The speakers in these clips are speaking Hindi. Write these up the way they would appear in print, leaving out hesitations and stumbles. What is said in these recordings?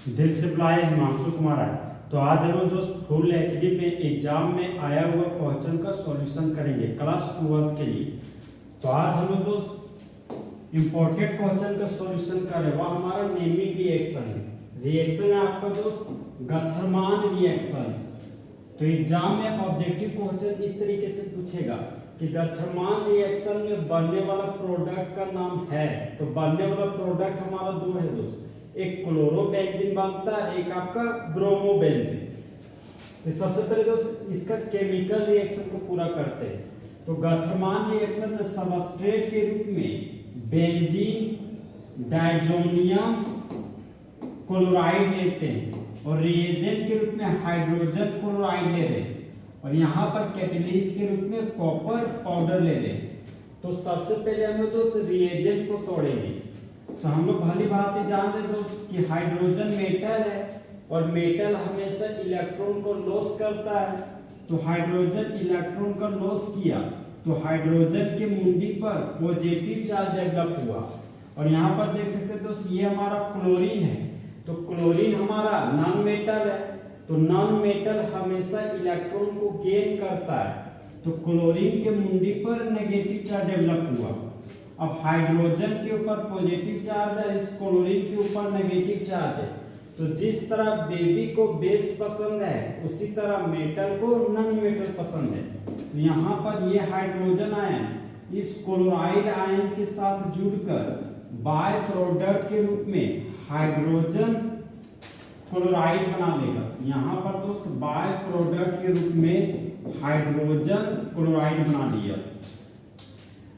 दिल से बुलाए हिमांशु कुमार आए। तो आज हम दोस्त फुल एचडी में एग्जाम में आया हुआ क्वेश्चन का सॉल्यूशन करेंगे क्लास 12 के लिए। तो आज हम दोस्त इम्पोर्टेंट क्वेश्चन का सॉल्यूशन कर रहे हैं, वह हमारा नेमिंग रिएक्शन है। रिएक्शन है आपका दोस्त गथरमान रिएक्शन। तो एग्जाम में ऑब्जेक्टिव क्वेश्चन इस तरीके से पूछेगा कि गथरमान रिएक्शन में बनने वाला प्रोडक्ट का नाम है। तो बनने वाला प्रोडक्ट हमारा दो है दोस्त, एक क्लोरोबेंजीन बनता है, एक आपका ब्रोमोबेंजीन। तो सबसे पहले दोस्त इसका केमिकल रिएक्शन को पूरा करते हैं। तो गथरमान रिएक्शन में सबस्ट्रेट के रूप में बेंजीन डाइजोनियम क्लोराइड लेते हैं और रिएजेंट के रूप में हाइड्रोजन क्लोराइड ले रहे हैं और यहाँ पर कैटलिस्ट के रूप में कॉपर पाउडर ले रहे हैं। तो सबसे पहले हम लोग दोस्त रिएजेंट को तोड़ेंगे। तो हम लोग भली बात ही जान रहे दोस्त कि हाइड्रोजन मेटल है और मेटल हमेशा इलेक्ट्रॉन को लॉस करता है। तो हाइड्रोजन इलेक्ट्रॉन का लॉस किया तो हाइड्रोजन के मुंडी पर पॉजिटिव चार्ज डेवलप हुआ और यहाँ पर देख सकते हैं दोस्त ये हमारा क्लोरीन है। तो क्लोरीन हमारा नॉन मेटल है, तो नॉन मेटल हमेशा इलेक्ट्रॉन को गेन करता है। तो क्लोरीन के मुंडी पर नेगेटिव चार्ज डेवलप हुआ। अब हाइड्रोजन के ऊपर पॉजिटिव चार्ज है, इस क्लोरीन के ऊपर नेगेटिव चार्ज है। तो जिस तरह बेबी को बेस पसंद है उसी तरह मेटल को नॉन मेटल पसंद है। तो यहाँ पर ये हाइड्रोजन आयन इस क्लोराइड आयन के साथ जुड़कर बाय प्रोडक्ट के रूप में हाइड्रोजन क्लोराइड बना लेगा। यहाँ पर दोस्त बाय प्रोडक्ट के रूप में हाइड्रोजन क्लोराइड बना दिया।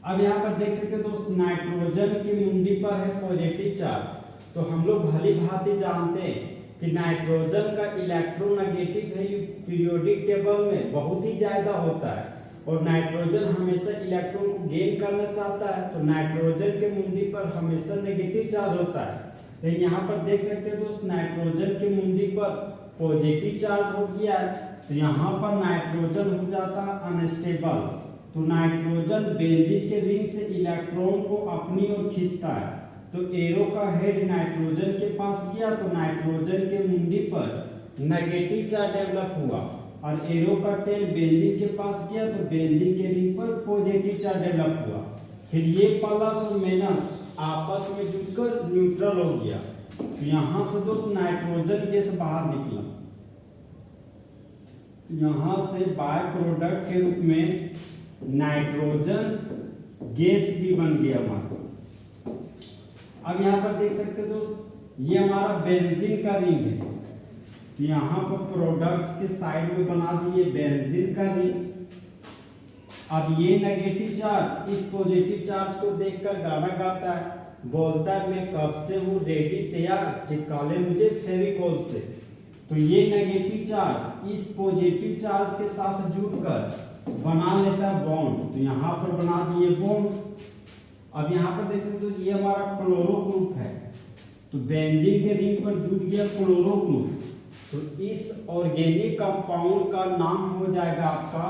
अब यहाँ पर देख सकते हैं दोस्त नाइट्रोजन की मुंडी पर है पॉजिटिव चार्ज। तो हम लोग भली भांति जानते हैं कि नाइट्रोजन का इलेक्ट्रोनेगेटिव वैल्यू पीरियोडिक टेबल में बहुत ही ज्यादा होता है और नाइट्रोजन हमेशा इलेक्ट्रॉन को गेन करना चाहता है। तो नाइट्रोजन के मुंडी पर हमेशा नेगेटिव चार्ज होता है। लेकिन यहाँ पर देख सकते हैं दोस्त नाइट्रोजन के मुंडी पर पॉजिटिव चार्ज हो गया है। तो यहाँ पर नाइट्रोजन हो जाता है अनस्टेबल। तो नाइट्रोजन बेंजीन के रिंग से इलेक्ट्रॉन को अपनी ओर खींचता है। तो एरो का हेड नाइट्रोजन के पास गया तो नाइट्रोजन के मुंडी पर नेगेटिव चार्ज डेवलप हुआ और एरो का टेल बेंजीन के पास गया तो बेंजीन के रिंग पर पॉजिटिव चार्ज डेवलप हुआ। फिर ये प्लस और माइनस आपस में जुड़कर न्यूट्रल हो गया। तो यहाँ से दोस्त नाइट्रोजन गैस बाहर निकला। यहाँ से बाय प्रोडक्ट के रूप में नाइट्रोजन गैस भी बन गया हमारा। अब यहाँ पर देख सकते हैं दोस्त ये हमारा बेंजीन का रिंग है। तो यहाँ पर प्रोडक्ट के साइड में बना दिए बेंजीन का रिंग। अब ये नेगेटिव चार्ज इस पॉजिटिव चार्ज को देखकर गाना गाता है, बोलता है मैं कब से हूँ रेडी तैयार, चिपका ले मुझे फेविकोल से। तो ये नेगेटिव चार्ज इस पॉजिटिव चार्ज के साथ जुड़कर बना लेता है बॉन्ड। तो यहाँ पर बना दिए बॉन्ड। अब यहाँ पर देख सकते हो ये हमारा क्लोरो ग्रुप है। तो बेंजीन के रिंग पर जुड़ गया क्लोरो ग्रुप। तो इस ऑर्गेनिक कंपाउंड का नाम हो जाएगा आपका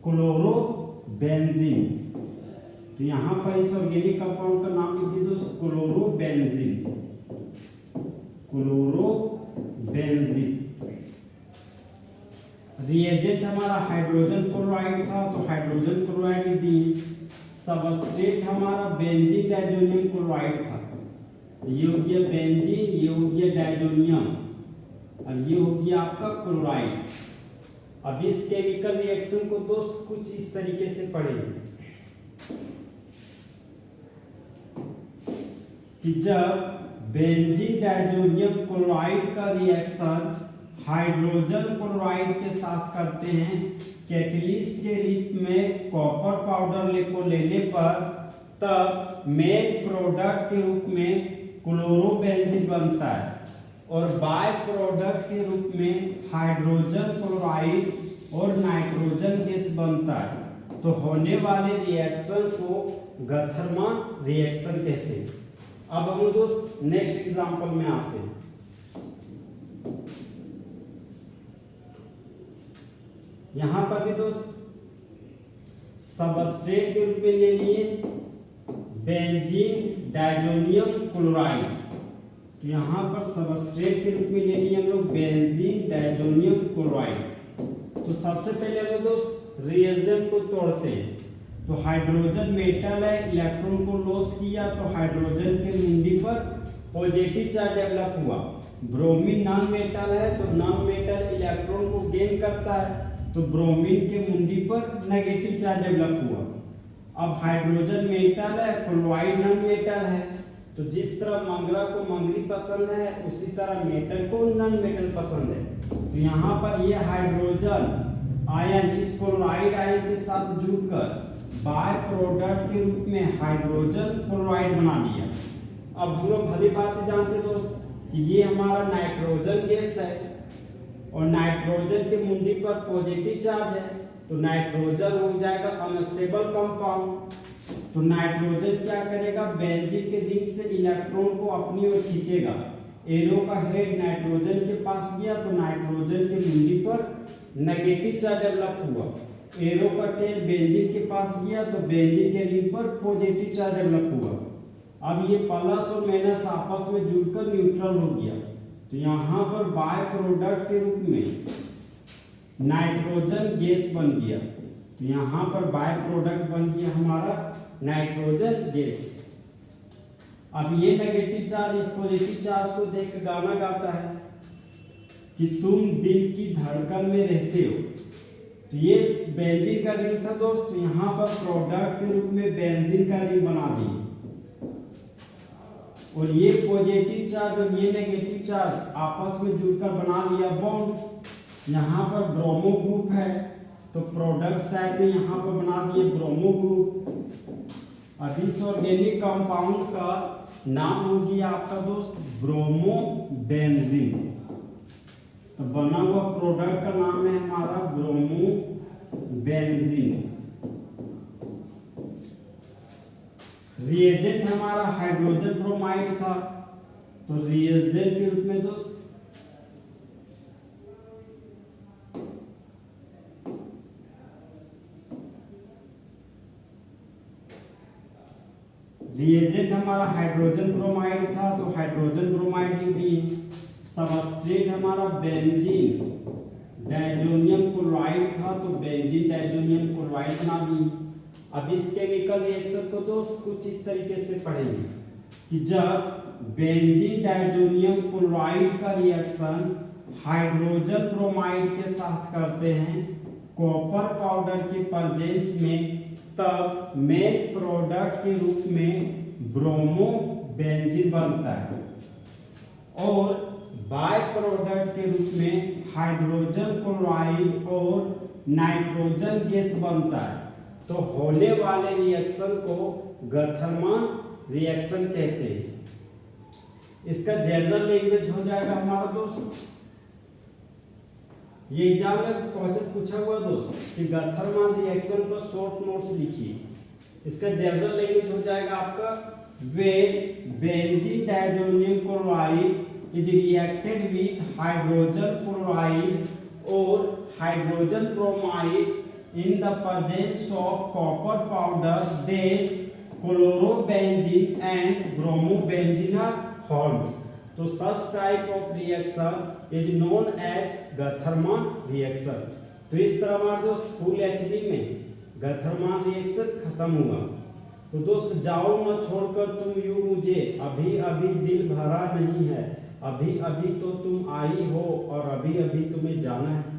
क्लोरोबेंजीन। तो यहाँ पर इस ऑर्गेनिक कंपाउंड का नाम लिख दीजिए दोस्त क्लोरोबेंजीन। क्लोरोबेंजीन। रिएजेंट हमारा हाइड्रोजन क्लोराइड था तो हाइड्रोजन क्लोराइड दिए। सबस्ट्रेट हमारा बेंजीन डाइजोनियम क्लोराइड था। ये हो गया बेंजीन, ये हो गया डाइजोनियम और ये हो गया आपका क्लोराइड। अब इस केमिकल रिएक्शन को दोस्त कुछ इस तरीके से पढ़ेंगे कि जब बेंजीन डाइजोनियम क्लोराइड का रिएक्शन हाइड्रोजन क्लोराइड के साथ करते हैं कैटलिस्ट के रूप में कॉपर पाउडर को लेने पर, तब मेन प्रोडक्ट के रूप में क्लोरोबेंजीन बनता है और बाय प्रोडक्ट के रूप में हाइड्रोजन क्लोराइड और नाइट्रोजन गैस बनता है। तो होने वाले रिएक्शन को गथरमान रिएक्शन कहते हैं। अब हम दोस्त नेक्स्ट एग्जांपल में आते हैं। यहां पर भी दोस्त सबस्ट्रेट के रूप में ले लिए बेंजीन डाइजोनियम क्लोराइड। तो यहाँ पर सबस्ट्रेट के रूप में ले लिए हम लोग बेंजीन डाइजोनियम क्लोराइड। तो सबसे पहले हम लोग दोस्त रिएजेंट को तोड़ते हैं। तो हाइड्रोजन मेटल है, इलेक्ट्रॉन को लॉस किया तो हाइड्रोजन के मुंडी पर पॉजिटिव चार्ज डेवलप हुआ। ब्रोमीन नॉन मेटल है तो नॉन मेटल इलेक्ट्रॉन को गेन करता है तो ब्रोमीन के मुंडी पर नेगेटिव चार्ज डेवलप हुआ। अब हाइड्रोजन मेटल है, क्लोराइड नॉन मेटल है, तो जिस तरह मंगरा को मंगरी पसंद है उसी तरह मेटल को नॉन मेटल पसंद है। तो यहाँ पर ये हाइड्रोजन आयन इस क्लोराइड आयन के साथ जुड़कर बाय प्रोडक्ट के रूप में हाइड्रोजन क्लोराइड बना लिया। अब हम लोग भली बात जानते दोस्त कि ये हमारा नाइट्रोजन गैस है और नाइट्रोजन के मुंडी पर पॉजिटिव चार्ज है तो नाइट्रोजन हो जाएगा अनस्टेबल कंपाउंड। तो नाइट्रोजन क्या करेगा, बेंजीन के रिंग से इलेक्ट्रॉन को अपनी ओर खींचेगा। एरो का हेड नाइट्रोजन के पास गया तो नाइट्रोजन के मुंडी पर नेगेटिव चार्ज डेवलप हुआ। एरो का टेल बेंजीन के पास गया तो बेंजीन के रिंग पर पॉजिटिव चार्ज डेवलप हुआ। अब ये प्लस और माइनस आपस में जुड़कर न्यूट्रल हो गया। तो यहाँ पर बाय प्रोडक्ट के रूप में नाइट्रोजन गैस बन गया। तो यहाँ पर बाय प्रोडक्ट बन गया हमारा नाइट्रोजन गैस। अब ये नेगेटिव चार्ज इस पॉजिटिव चार्ज को देख कर गाना गाता है कि तुम दिल की धड़कन में रहते हो। तो ये बेंजीन का रिंग था दोस्त, यहाँ पर प्रोडक्ट के रूप में बेंजीन का रिंग बना दी और ये पॉजिटिव चार्ज और ये नेगेटिव चार्ज आपस में जुड़कर बना लिया बॉन्ड। यहाँ पर ब्रोमो ग्रुप है तो प्रोडक्ट साइड में यहाँ पर बना दिए ब्रोमो ग्रुप। अब इस ऑर्गेनिक कंपाउंड का नाम हो गया आपका दोस्त ब्रोमो बेंजीन। तो बना हुआ प्रोडक्ट का नाम है हमारा ब्रोमो बेंजीन। रिएजेंट हमारा हाइड्रोजन ब्रोमाइड था तो रिएजेंट के रूप में दोस्त रिएजेंट हमारा हाइड्रोजन ब्रोमाइड था तो हाइड्रोजन ब्रोमाइड लिख दिए। सबस्ट्रेट हमारा बेंजीन डाइजोनियम क्लोराइड था तो बेंजीन डाइजोनियम क्लोराइड बना दी। अब इस केमिकल रिएक्शन को दोस्त कुछ इस तरीके से पढ़ेंगे कि जब बेंजीन डाइजोनियम क्लोराइड का रिएक्शन हाइड्रोजन ब्रोमाइड के साथ करते हैं कॉपर पाउडर के प्रेजेंस में, तब मेन प्रोडक्ट के रूप में ब्रोमो बेंजीन बनता है और बाय प्रोडक्ट के रूप में हाइड्रोजन क्लोराइड और नाइट्रोजन गैस बनता है। तो होने वाले रिएक्शन को गथरमान रिएक्शन कहते हैं। इसका जनरल लैंग्वेज हो जाएगा हमारा दोस्त, ये एग्जाम में क्वेश्चन पूछा हुआ दोस्त कि गथरमान रिएक्शन पर शॉर्ट नोट्स लिखिए। इसका जनरल लैंग्वेज हो जाएगा आपका when benzene diazonium chloride is reacted with hydrogen chloride or hydrogen bromide in the presence of copper powder, then chlorobenzene and bromobenzene are formed. So such type of reaction is known as Gattermann reaction. तो इस तरह हमारे दोस्त फुल एचडी में गथरमान रिएक्शन खत्म हुआ। तो दोस्त जाओ न छोड़कर तुम यूं मुझे, अभी अभी दिल भरा नहीं है, अभी अभी तो तुम आई हो और अभी अभी तुम्हें जाना है।